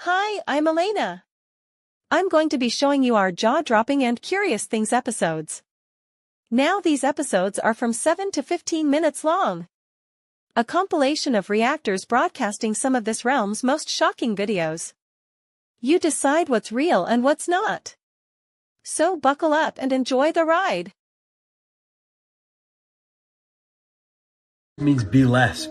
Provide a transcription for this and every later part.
Hi, I'm Elena. I'm going to be showing you our jaw-dropping and curious things episodes. Now these episodes are from 7 to 15 minutes long. A compilation of reactors broadcasting some of this realm's most shocking videos. You decide what's real and what's not. So buckle up and enjoy the ride. Means be less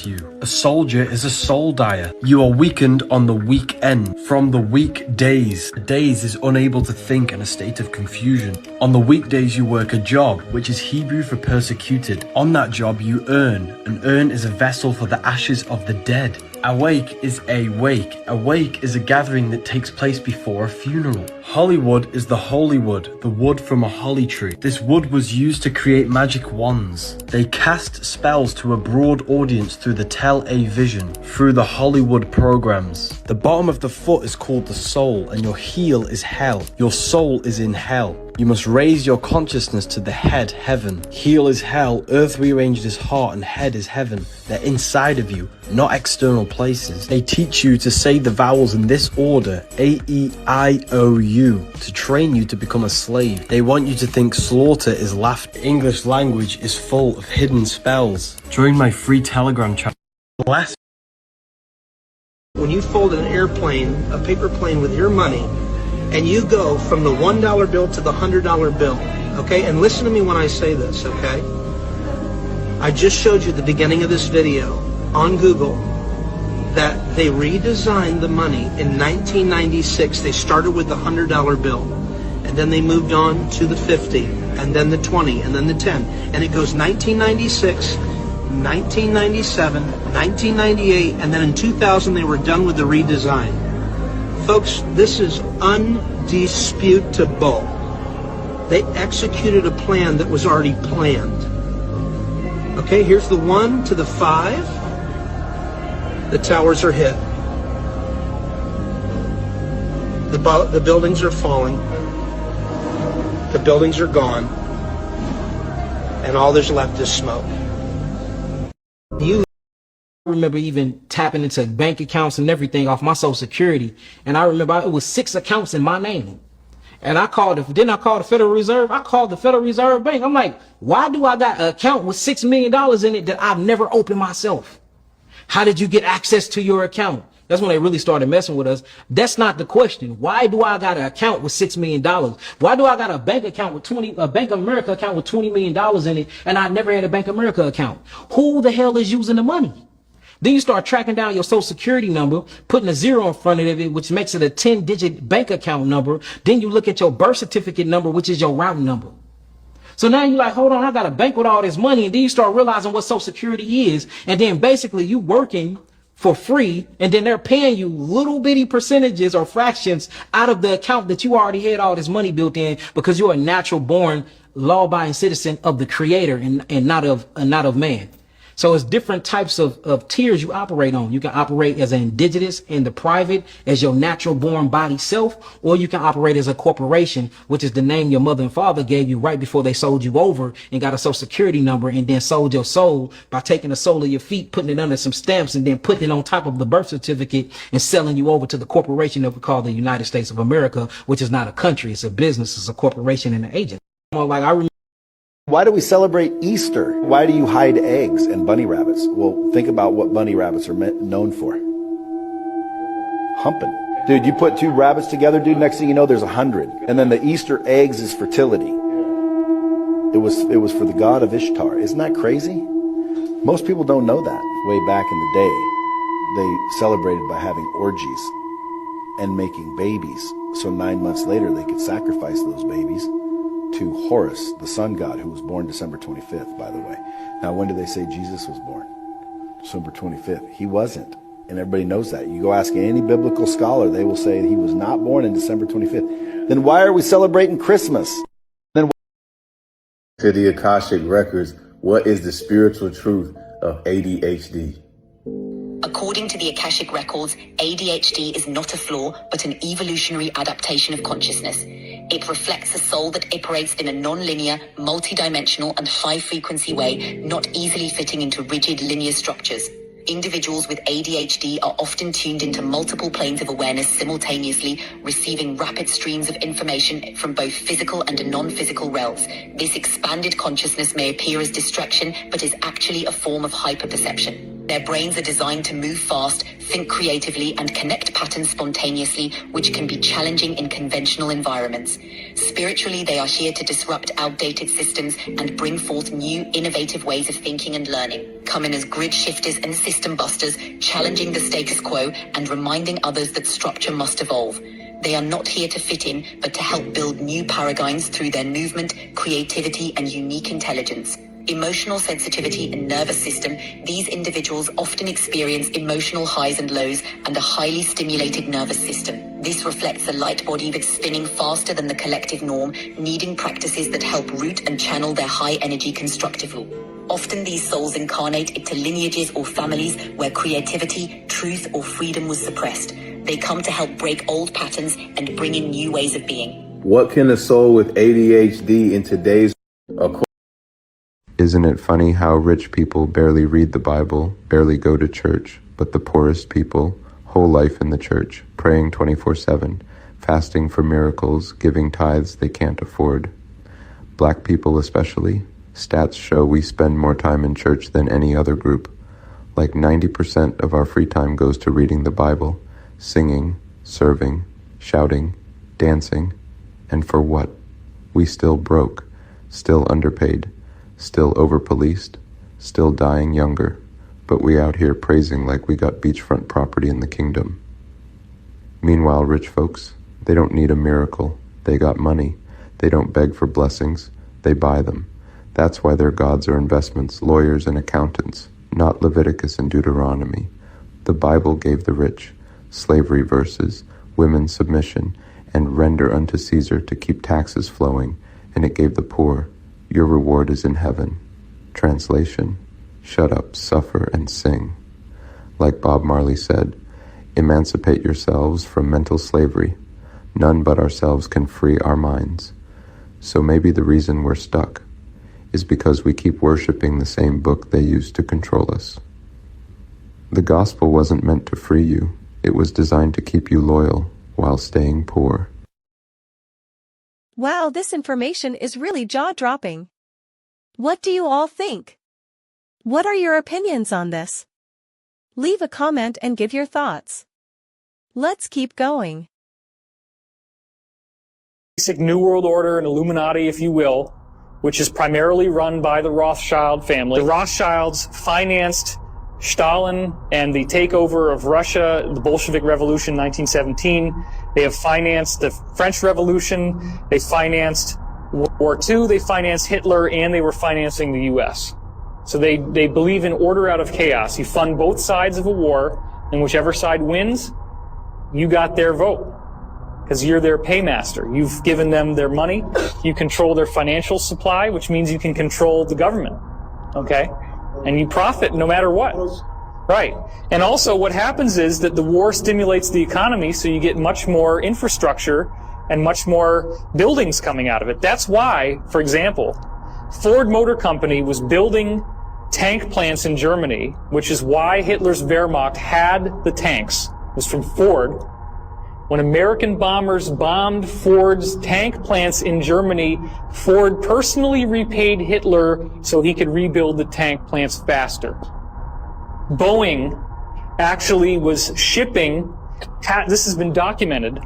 you. A soldier is a soul dyer. You are weakened on the weekend. From the weekdays. Days is unable to think in a state of confusion. On the weekdays you work a job, which is Hebrew for persecuted. On that job you earn. An urn is a vessel for the ashes of the dead. Awake is a wake. A wake is a gathering that takes place before a funeral. Hollywood is the holy wood, the wood from a holly tree. This wood was used to create magic wands. They cast spells to a broad audience through the tele-vision, through the Hollywood programs. The bottom of the foot is called the soul, and your heel is hell. Your soul is in hell. You must raise your consciousness to the head, heaven. Heel is hell, earth rearranged is heart, and head is heaven. They're inside of you, not external places. They teach you to say the vowels in this order, A-E-I-O-U, to train you to become a slave. They want you to think slaughter is laughter. English language is full of hidden spells. Join my free Telegram channel. When you fold an airplane, a paper plane with your money, and you go from the $1 bill to the $100 bill, okay? And listen to me when I say this, okay? I just showed you the beginning of this video on Google that they redesigned the money in 1996. They started with the $100 bill, and then they moved on to the 50, and then the 20, and then the 10. And it goes 1996, 1997, 1998, and then in 2000 they were done with the redesign. Folks, this is undisputable. They executed a plan that was already planned. Okay, here's the 1 to the 5. The towers are hit. The buildings are falling. The buildings are gone. And all there's left is smoke. I remember even tapping into bank accounts and everything off my Social Security. And I remember it was 6 accounts in my name. And I called didn't I call the Federal Reserve? I called the Federal Reserve Bank. I'm like, why do I got an account with $6 million in it that I've never opened myself? How did you get access to your account? That's when they really started messing with us. That's not the question. Why do I got an account with $6 million? Why do I got a bank account with a Bank of America account with $20 million in it, and I never had a Bank of America account? Who the hell is using the money? Then you start tracking down your Social Security number, putting a 0 in front of it, which makes it a 10-digit bank account number. Then you look at your birth certificate number, which is your routing number. So now you're like, hold on, I got a bank with all this money. And then you start realizing what Social Security is. And then basically you working for free, and then they're paying you little bitty percentages or fractions out of the account that you already had all this money built in, because you're a natural born law-abiding citizen of the Creator and not of man. So it's different types of tiers you operate on. You can operate as an indigenous in the private, as your natural born body self, or you can operate as a corporation, which is the name your mother and father gave you right before they sold you over and got a Social Security number, and then sold your soul by taking the sole of your feet, putting it under some stamps, and then putting it on top of the birth certificate and selling you over to the corporation that we call the United States of America, which is not a country. It's a business. It's a corporation and an agent. Like I remember. Why do we celebrate Easter? Why do you hide eggs and bunny rabbits? Well, think about what bunny rabbits are known for. Humping. Dude, you put 2 rabbits together, dude, next thing you know, there's 100. And then the Easter eggs is fertility. It was for the god of Ishtar. Isn't that crazy? Most people don't know that. Way back in the day, they celebrated by having orgies and making babies. So 9 months later, they could sacrifice those babies to Horus, the sun god, who was born December 25th, by the way. Now, when do they say Jesus was born? December 25th. He wasn't. And everybody knows that. You go ask any biblical scholar, they will say he was not born in December 25th. Then why are we celebrating Christmas? To the Akashic Records, what is the spiritual truth of ADHD? According to the Akashic Records, ADHD is not a flaw, but an evolutionary adaptation of consciousness. It reflects a soul that operates in a non-linear, multi-dimensional and high-frequency way, not easily fitting into rigid linear structures. Individuals with ADHD are often tuned into multiple planes of awareness simultaneously, receiving rapid streams of information from both physical and non-physical realms. This expanded consciousness may appear as distraction, but is actually a form of hyperperception. Their brains are designed to move fast, think creatively, and connect patterns spontaneously, which can be challenging in conventional environments. Spiritually, they are here to disrupt outdated systems and bring forth new, innovative ways of thinking and learning, coming as grid shifters and system busters, challenging the status quo and reminding others that structure must evolve. They are not here to fit in, but to help build new paradigms through their movement, creativity, and unique intelligence. Emotional sensitivity and nervous system, these individuals often experience emotional highs and lows and a highly stimulated nervous system. This reflects a light body that's spinning faster than the collective norm, needing practices that help root and channel their high energy constructively. Often these souls incarnate into lineages or families where creativity, truth, or freedom was suppressed. They come to help break old patterns and bring in new ways of being. What can a soul with ADHD in today's... Isn't it funny how rich people barely read the Bible, barely go to church, but the poorest people, whole life in the church, praying 24/7, fasting for miracles, giving tithes they can't afford? Black people especially, stats show we spend more time in church than any other group. Like 90% of our free time goes to reading the Bible, singing, serving, shouting, dancing. And for what? We still broke, still underpaid, still over-policed, still dying younger, but we out here praising like we got beachfront property in the kingdom. Meanwhile, rich folks, they don't need a miracle. They got money. They don't beg for blessings. They buy them. That's why their gods are investments, lawyers, and accountants, not Leviticus and Deuteronomy. The Bible gave the rich slavery verses, women's submission, and render unto Caesar to keep taxes flowing, and it gave the poor, your reward is in heaven. Translation, shut up, suffer, and sing. Like Bob Marley said, emancipate yourselves from mental slavery. None but ourselves can free our minds. So maybe the reason we're stuck is because we keep worshiping the same book they used to control us. The gospel wasn't meant to free you. It was designed to keep you loyal while staying poor. Wow, this information is really jaw-dropping. What do you all think? What are your opinions on this? Leave a comment and give your thoughts. Let's keep going. Basic New World Order and Illuminati, if you will, which is primarily run by the Rothschild family. The Rothschilds financed Stalin and the takeover of Russia, the Bolshevik Revolution 1917. They have financed the French Revolution. They financed World War II. They financed Hitler, and they were financing the U.S. So they believe in order out of chaos. You fund both sides of a war, and whichever side wins, you got their vote because you're their paymaster. You've given them their money. You control their financial supply, which means you can control the government. Okay? And you profit no matter what. Right. And also what happens is that the war stimulates the economy, so you get much more infrastructure and much more buildings coming out of it. That's why, for example, Ford Motor Company was building tank plants in Germany, which is why Hitler's Wehrmacht had the tanks. It was from Ford. When American bombers bombed Ford's tank plants in Germany, Ford personally repaid Hitler so he could rebuild the tank plants faster. Boeing actually was shipping, this has been documented,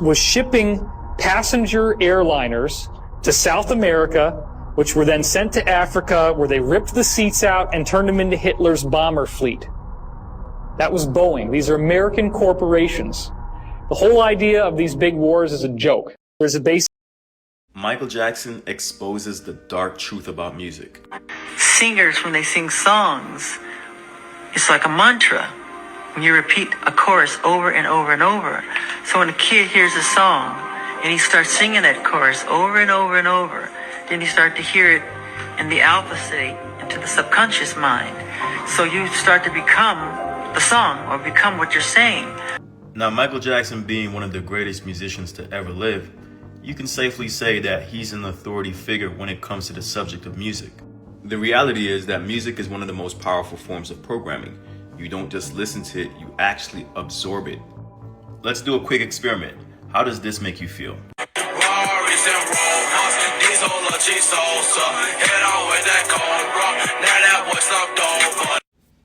was shipping passenger airliners to South America, which were then sent to Africa, where they ripped the seats out and turned them into Hitler's bomber fleet. That was Boeing. These are American corporations. The whole idea of these big wars is a joke. There's a basic... Michael Jackson exposes the dark truth about music. Singers, when they sing songs, it's like a mantra. When you repeat a chorus over and over and over. So when a kid hears a song and he starts singing that chorus over and over and over, then you start to hear it in the alpha state, into the subconscious mind. So you start to become the song or become what you're saying. Now, Michael Jackson being one of the greatest musicians to ever live, you can safely say that he's an authority figure when it comes to the subject of music. The reality is that music is one of the most powerful forms of programming. You don't just listen to it, you actually absorb it. Let's do a quick experiment. How does this make you feel?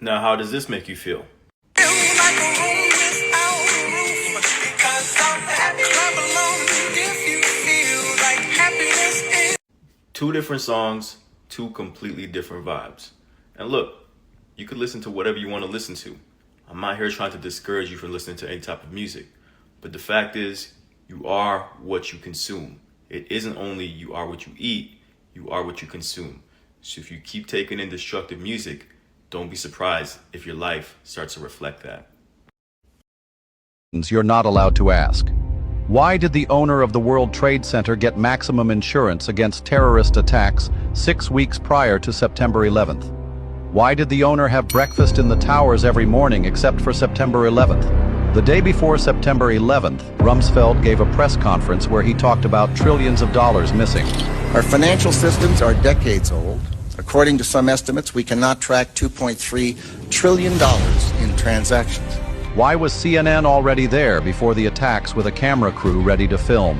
Now, how does this make you feel? Two different songs, two completely different vibes. And look, you could listen to whatever you want to listen to. I'm not here trying to discourage you from listening to any type of music. But the fact is, you are what you consume. It isn't only you are what you eat, you are what you consume. So if you keep taking in destructive music, don't be surprised if your life starts to reflect that. You're not allowed to ask. Why did the owner of the World Trade Center get maximum insurance against terrorist attacks 6 weeks prior to September 11th? Why did the owner have breakfast in the towers every morning except for September 11th? The day before September 11th, Rumsfeld gave a press conference where he talked about trillions of dollars missing. Our financial systems are decades old. According to some estimates, we cannot track $2.3 trillion in transactions. Why was CNN already there before the attacks with a camera crew ready to film?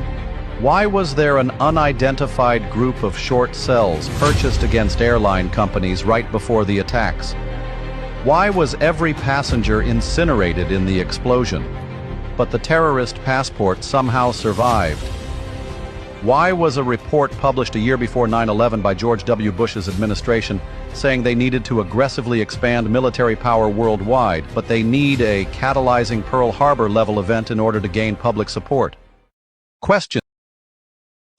Why was there an unidentified group of short cells purchased against airline companies right before the attacks? Why was every passenger incinerated in the explosion? But the terrorist passport somehow survived. Why was a report published a year before 9/11 by George W. Bush's administration saying they needed to aggressively expand military power worldwide, but they need a catalyzing Pearl Harbor level event in order to gain public support? Question.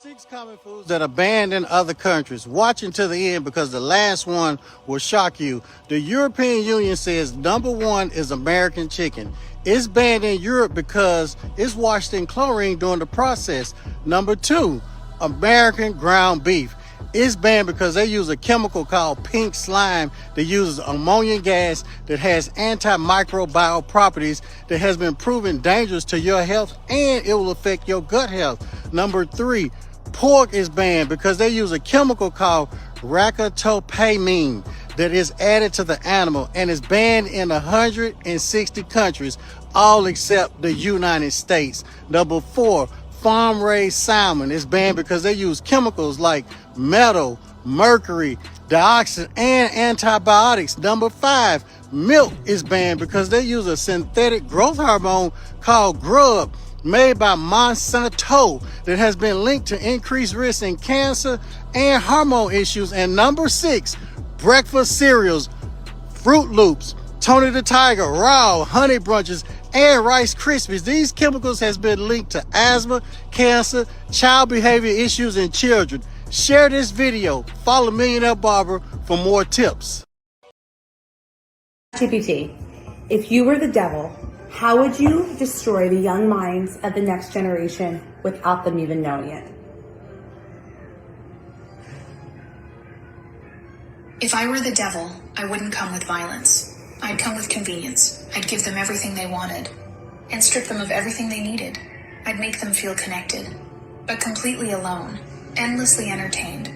6 common foods that are banned in other countries. Watch until the end because the last one will shock you. The European Union says number 1 is American chicken. It's banned in Europe because it's washed in chlorine during the process. Number 2, American ground beef. It's banned because they use a chemical called pink slime that uses ammonia gas that has antimicrobial properties that has been proven dangerous to your health and it will affect your gut health. Number 3, pork is banned because they use a chemical called racetopamine that is added to the animal and is banned in 160 countries, all except the United States. Number 4, farm-raised salmon is banned because they use chemicals like metal, mercury, dioxin, and antibiotics. Number 5, milk is banned because they use a synthetic growth hormone called grub made by Monsanto that has been linked to increased risk in cancer and hormone issues. And number 6, breakfast cereals, Fruit Loops, Tony the Tiger, Raw, Honey Bunches, and Rice Krispies. These chemicals has been linked to asthma, cancer, child behavior issues in children. Share this video. Follow Millionaire Barber for more tips. GPT, if you were the devil, how would you destroy the young minds of the next generation without them even knowing it? If I were the devil, I wouldn't come with violence. I'd come with convenience. I'd give them everything they wanted and strip them of everything they needed. I'd make them feel connected, but completely alone, endlessly entertained,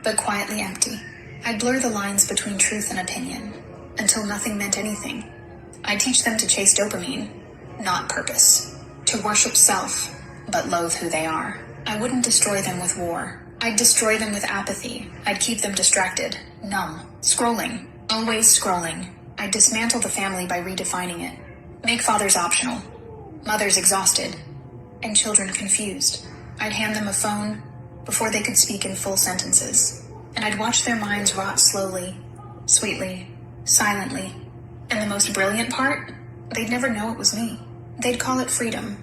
but quietly empty. I'd blur the lines between truth and opinion until nothing meant anything. I'd teach them to chase dopamine, not purpose, to worship self, but loathe who they are. I wouldn't destroy them with war. I'd destroy them with apathy. I'd keep them distracted, numb, scrolling, always scrolling. I'd dismantle the family by redefining it. Make fathers optional, mothers exhausted, and children confused. I'd hand them a phone before they could speak in full sentences. And I'd watch their minds rot slowly, sweetly, silently. And the most brilliant part? They'd never know it was me. They'd call it freedom.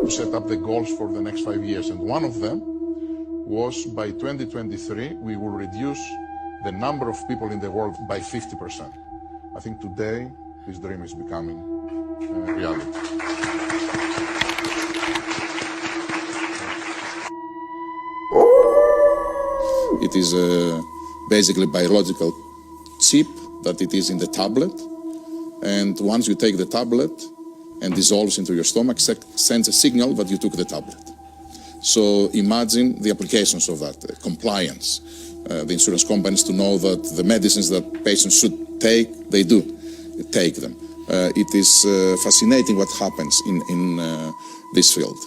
We set up the goals for the next 5 years, and one of them was by 2023, we will reduce the number of people in the world by 50%. I think today, this dream is becoming reality. It is basically biological chip that it is in the tablet, and once you take the tablet and dissolves into your stomach, sends a signal that you took the tablet. So imagine the applications of that, compliance. the insurance companies to know that the medicines that patients should take, they do take them. It is fascinating what happens in this field.